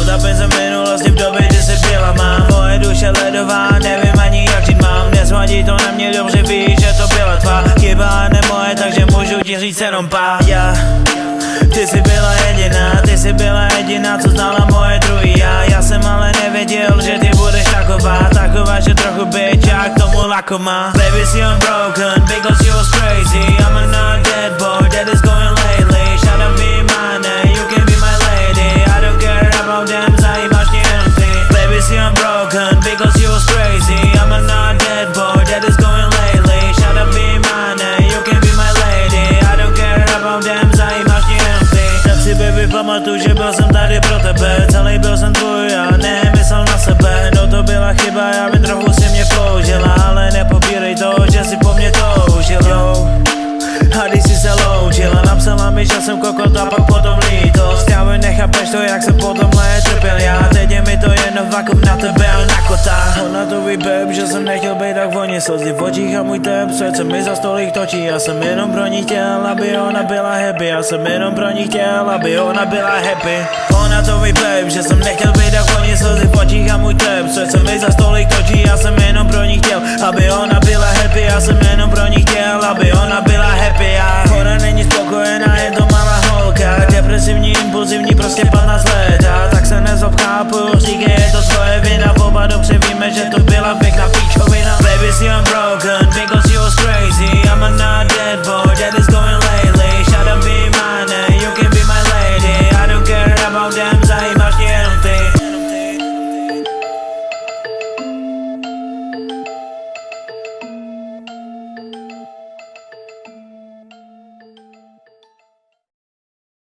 Potapím se v minulosti v době, kdy jsi byla má. Moje duše ledová, nevím ani jak žít mám. Nesvadí to na mě, dobře víš, že to byla tvá chyba a ne moje, takže můžu ti říct jenom pár. Ty jsi byla jediná, co znala moje druhý já. Já jsem ale nevěděl, že ty budeš taková, že trochu bitch, já k tomu lakomá. Baby, see I'm broken, because you was crazy. I'm a not dead boy, that is going lately. Shout out be mine, you can be my lady. I don't care about them, zajímáš mě jenom ty. Baby, see I'm broken, because you was crazy. I'm a not dead boy, that is going lately. Shout out be mine, you can be my lady. I don't care about them, zajímáš mě jenom ty. Tak si baby pamatuj, že byl jsem tady pro tebe. Celý byl jsem tvůj a nemyslel na sebe. No to byla chyba, já vím, trochu si mě použila, ale nepopírej to, že si po mně toužil. A když si se loučila, napsala mi, že jsem kokot a pak potom lítost. Já vím, nechápeš to, jak jsem potom trpěl já. Teď je mi to jedno, vakuum na tebe a na kota. Ona to ví, babe, že jsem nechtěl být tak voně. Slzy v očích a můj tep, srdce mi za stolik točí. Já jsem jenom pro ní chtěl, aby ona byla happy. Já jsem jenom pro ní chtěl, aby ona byla happy. Ona to ví, babe, že jsem nechtěl být tak voně. Slzy v očích a můj tep, srdce mi za stolik točí. Já jsem jenom pro ní chtěl, aby ona byla happy. Já jsem jenom pro ní chtěl, aby ona byla